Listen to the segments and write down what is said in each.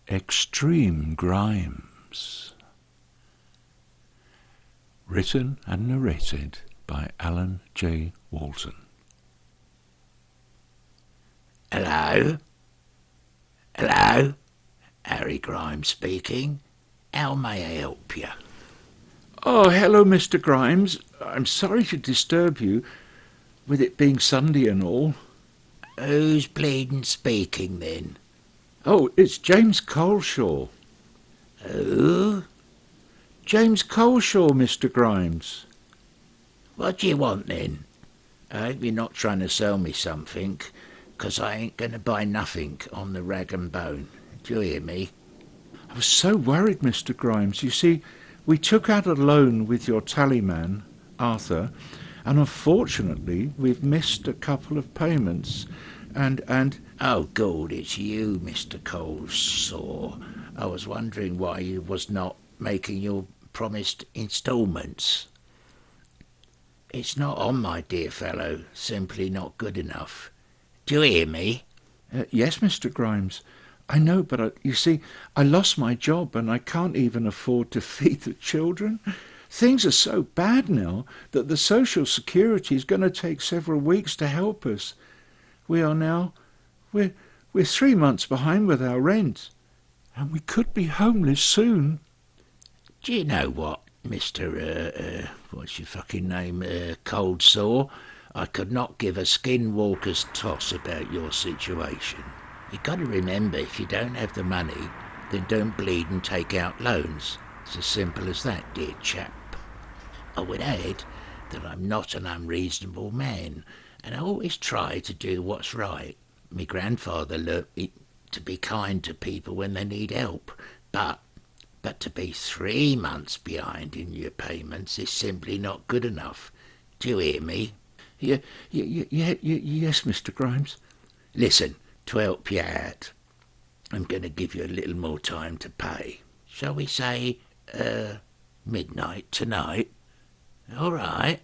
Extreme Grimes. Written and narrated by Alan J. Walton. Hello? Hello? H.Grimes speaking. How may I help you? Oh, hello, Mr. Grimes. I'm sorry to disturb you, with it being Sunday and all. Who's bleeding speaking then? Oh, it's James Coleshaw. Who? James Coleshaw, Mr. Grimes. What do you want then? I hope you're not trying to sell me something, 'cause I ain't going to buy nothing on the rag and bone. Do you hear me? I was so worried, Mr. Grimes. You see, we took out a loan with your tallyman, Arthur, and unfortunately we've missed a couple of payments, and... Oh, good, it's you, Mr. Coleshaw. I was wondering why you was not making your promised instalments. It's not on, my dear fellow, simply not good enough. Do you hear me? Yes, Mr. Grimes. I know, but you see, I lost my job and I can't even afford to feed the children. Things are so bad now that the Social Security is going to take several weeks to help us. We're 3 months behind with our rent, and we could be homeless soon. Do you know what, Mr. What's your fucking name, Cold Sore? I could not give a skinwalker's toss about your situation. You got to remember, if you don't have the money, then don't bleed and take out loans. It's as simple as that, dear chap. I would add that I'm not an unreasonable man, and I always try to do what's right. My grandfather learnt me to be kind to people when they need help, but to be 3 months behind in your payments is simply not good enough. Do you hear me? Yes, Mr. Grimes. Listen, to help you out, I'm going to give you a little more time to pay. Shall we say, midnight tonight? All right.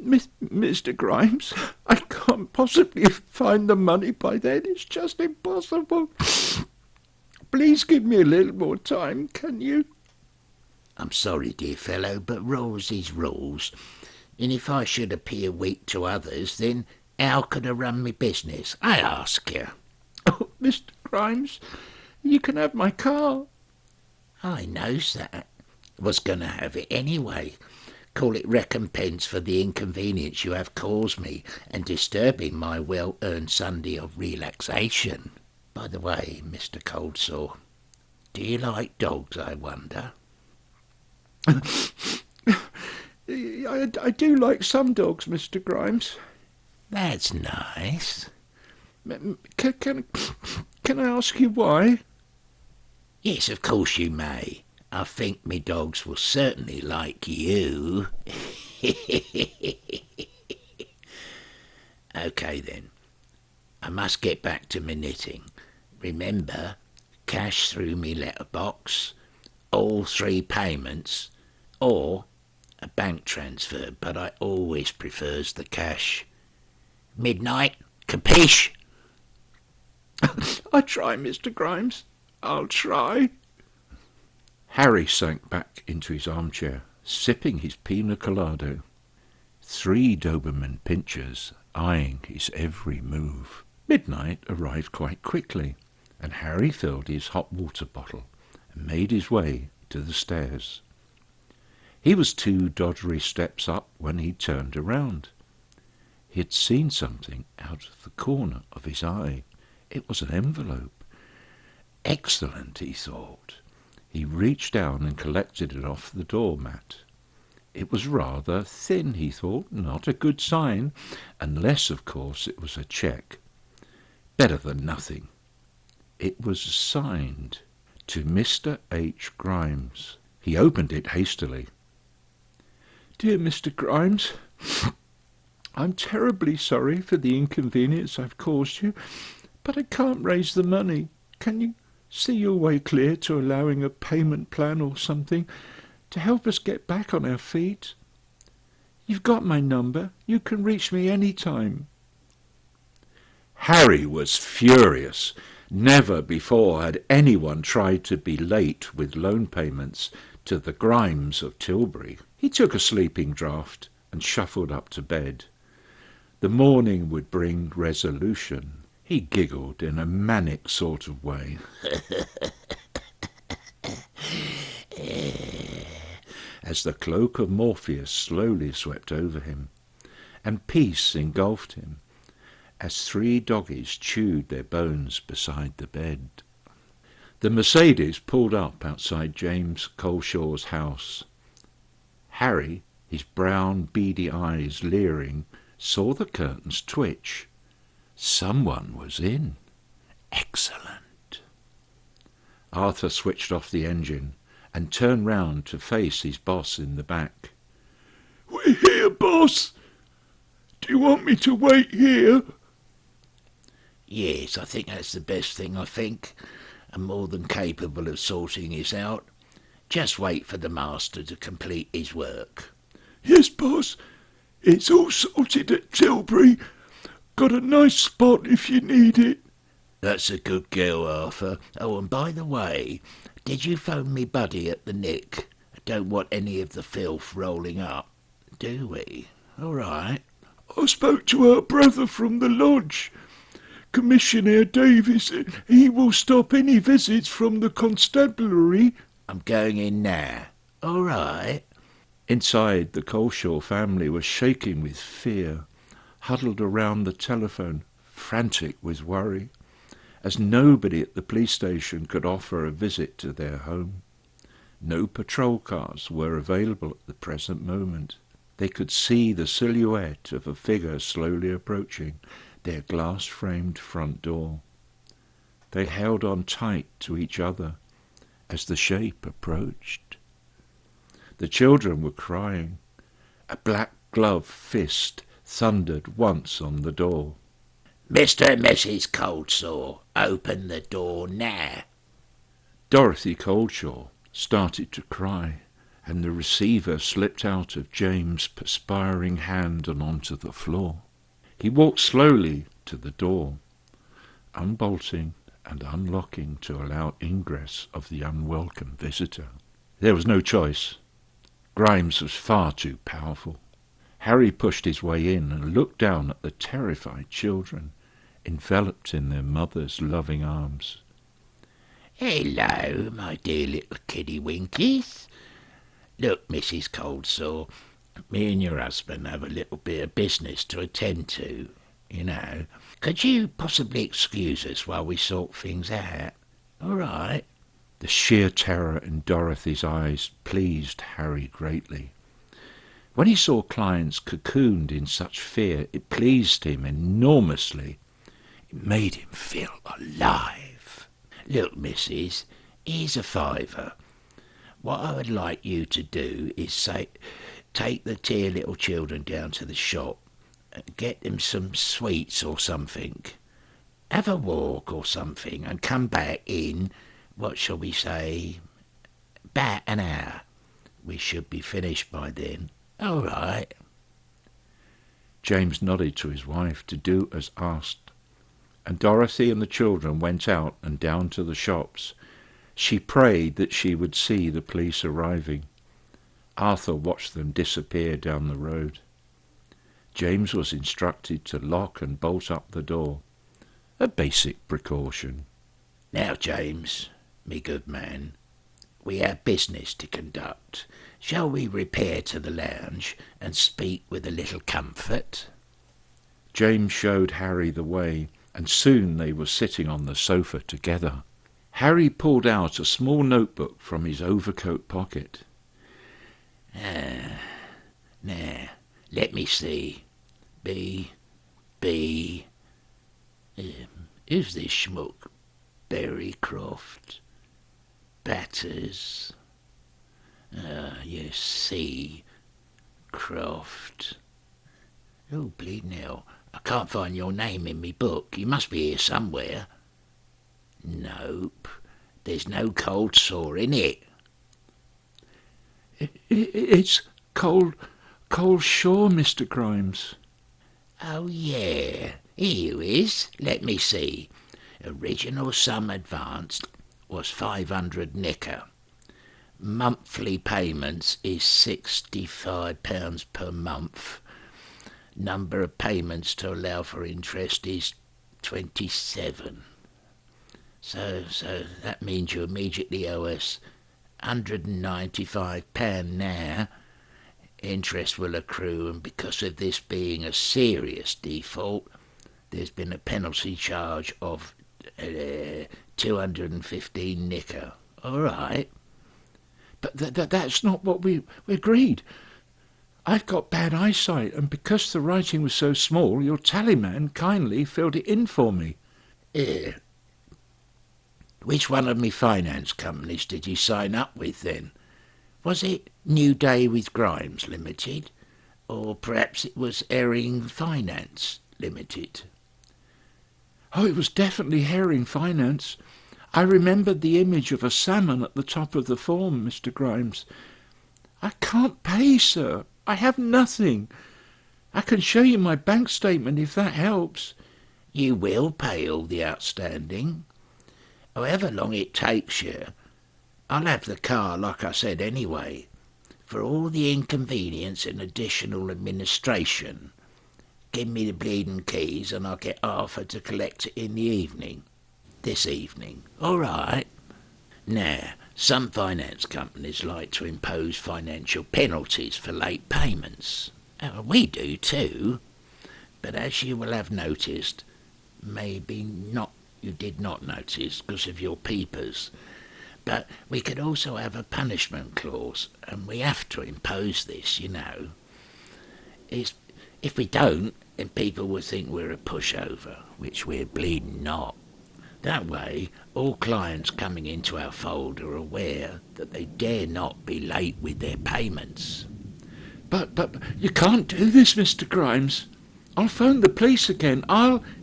Mr. Grimes, I can't possibly find the money by then. It's just impossible. Please give me a little more time, can you? I'm sorry, dear fellow, but rules is rules. And if I should appear weak to others, then how could I run my business? I ask you. Oh, Mr. Grimes, you can have my car. I knows that. Was going to have it anyway. Call it recompense for the inconvenience you have caused me and disturbing my well-earned Sunday of relaxation. By the way, Mr. Coldsore, do you like dogs, I wonder? I do like some dogs, Mr. Grimes. That's nice. Can I ask you why? Yes, of course you may. I think me dogs will certainly like you. Okay then. I must get back to me knitting. Remember, cash through me letterbox, all 3 payments, or a bank transfer, but I always prefers the cash. Midnight, capiche? I try, Mr. Grimes. I'll try. Harry sank back into his armchair, sipping his pina colada. 3 Doberman pinchers eyeing his every move. Midnight arrived quite quickly, and Harry filled his hot water bottle and made his way to the stairs. He was 2 doddery steps up when he turned around. He had seen something out of the corner of his eye. It was an envelope. Excellent, he thought. He reached down and collected it off the doormat. It was rather thin, he thought, not a good sign, unless, of course, it was a cheque. Better than nothing. It was signed to Mr. H. Grimes. He opened it hastily. Dear Mr. Grimes, I'm terribly sorry for the inconvenience I've caused you, but I can't raise the money. Can you see your way clear to allowing a payment plan or something to help us get back on our feet? You've got my number. You can reach me any time. Harry was furious. Never before had anyone tried to be late with loan payments to the Grimes of Tilbury. He took a sleeping draught and shuffled up to bed. The morning would bring resolution. He giggled in a manic sort of way. As the cloak of Morpheus slowly swept over him, and peace engulfed him, as 3 doggies chewed their bones beside the bed. The Mercedes pulled up outside James Coleshaw's house. Harry, his brown, beady eyes leering, saw the curtains twitch. Someone was in. Excellent. Arthur switched off the engine and turned round to face his boss in the back. "We're here, boss. Do you want me to wait here?" Yes, I think that's the best thing, I think. I'm more than capable of sorting this out. Just wait for the master to complete his work. "Yes, boss. It's all sorted at Tilbury. Got a nice spot if you need it." That's a good girl, Arthur. Oh, and by the way, did you phone me buddy at the Nick? I don't want any of the filth rolling up, do we? All right. "I spoke to her brother from the lodge. Commissioner Davis. He will stop any visits from the constabulary." I'm going in now. All right. Inside, the Coleshaw family was shaking with fear, huddled around the telephone, frantic with worry, as nobody at the police station could offer a visit to their home. No patrol cars were available at the present moment. They could see the silhouette of a figure slowly approaching their glass-framed front door. They held on tight to each other as the shape approached. The children were crying. A black-gloved fist thundered once on the door. Mr. and Mrs. Coldsore, open the door now. Dorothy Coldshaw started to cry, and the receiver slipped out of James' perspiring hand and onto the floor. He walked slowly to the door, unbolting and unlocking to allow ingress of the unwelcome visitor. There was no choice. Grimes was far too powerful. Harry pushed his way in and looked down at the terrified children, enveloped in their mother's loving arms. Hello, my dear little kiddie winkies. Look, Mrs. Coldsore, me and your husband have a little bit of business to attend to, you know. Could you possibly excuse us while we sort things out? All right. The sheer terror in Dorothy's eyes pleased Harry greatly. When he saw clients cocooned in such fear, it pleased him enormously. It made him feel alive. Look, missus, here's a £5. What I would like you to do is take the dear little children down to the shop and get them some sweets or something. Have a walk or something and come back in, what shall we say, about an hour. We should be finished by then. All right. James nodded to his wife to do as asked, and Dorothy and the children went out and down to the shops. She prayed that she would see the police arriving. Arthur watched them disappear down the road. James was instructed to lock and bolt up the door, a basic precaution. Now, James, me good man, we have business to conduct. Shall we repair to the lounge and speak with a little comfort? James showed Harry the way, and soon they were sitting on the sofa together. Harry pulled out a small notebook from his overcoat pocket. Now, let me see. Who's this schmuck? Berrycroft. Batters. Yes, C. Croft. Oh, bleed now. I can't find your name in me book. You must be here somewhere. Nope. There's no cold sore in it. It's Coleshaw, Mr. Grimes. Oh, yeah. Here you is. Let me see. Original sum advanced was 500 nicker. Monthly payments is £65 per month. Number of payments to allow for interest is 27. So that means you immediately owe us £195 now. Interest will accrue, and because of this being a serious default, there's been a penalty charge of 215 nicker. All right. But that's not what we agreed. I've got bad eyesight, and because the writing was so small, your tallyman kindly filled it in for me. Which one of me finance companies did you sign up with then? Was it New Day with Grimes Limited? Or perhaps it was Herring Finance Limited? Oh, it was definitely Herring Finance. I remembered the image of a salmon at the top of the form, Mr. Grimes. I can't pay, sir. I have nothing. I can show you my bank statement if that helps. You will pay all the outstanding. However long it takes you. I'll have the car, like I said, anyway, for all the inconvenience and additional administration. Give me the bleeding keys and I'll get Arthur to collect it in the evening. This evening. All right. Now, some finance companies like to impose financial penalties for late payments. We do too. But as you will have noticed, maybe not, you did not notice because of your peepers, but we could also have a punishment clause, and we have to impose this, you know. If we don't, then people will think we're a pushover, which we're bleeding not. That way, all clients coming into our fold are aware that they dare not be late with their payments. But you can't do this, Mr. Grimes. I'll phone the police again.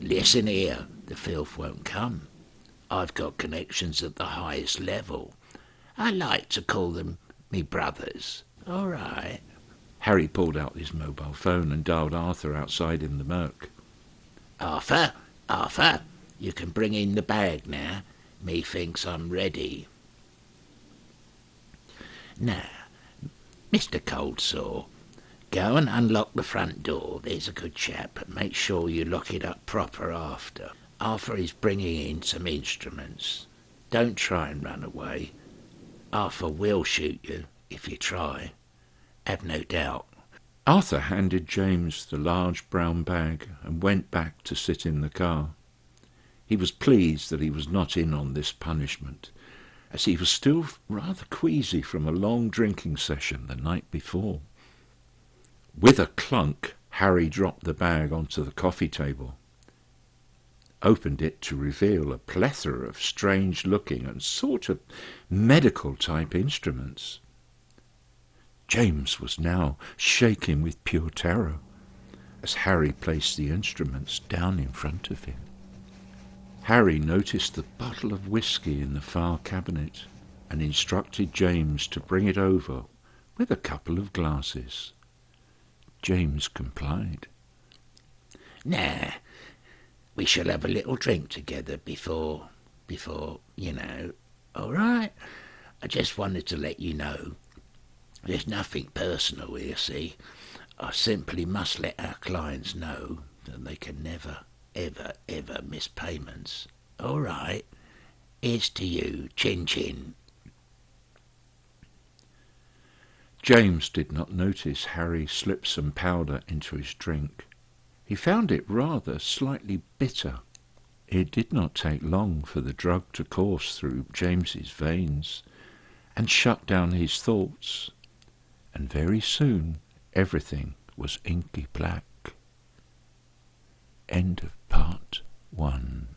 Listen here, the filth won't come. I've got connections at the highest level. I like to call them me brothers. All right. Harry pulled out his mobile phone and dialed Arthur outside in the murk. Arthur, you can bring in the bag now. Methinks I'm ready. Now, Mr. Coldsore, go and unlock the front door, there's a good chap, and make sure you lock it up proper after. Arthur is bringing in some instruments. Don't try and run away. Arthur will shoot you if you try. Have no doubt. Arthur handed James the large brown bag and went back to sit in the car. He was pleased that he was not in on this punishment, as he was still rather queasy from a long drinking session the night before. With a clunk, Harry dropped the bag onto the coffee table, opened it to reveal a plethora of strange-looking and sort of medical-type instruments. James was now shaking with pure terror as Harry placed the instruments down in front of him. Harry noticed the bottle of whisky in the far cabinet and instructed James to bring it over with a couple of glasses. James complied. Now, we shall have a little drink together before, you know. All right? I just wanted to let you know. There's nothing personal here, see? I simply must let our clients know that they can never, ever miss payments. All right? Here's to you. Chin chin. James did not notice Harry slip some powder into his drink. He found it rather slightly bitter. It did not take long for the drug to course through James's veins and shut down his thoughts, and very soon everything was inky black. End of part 1.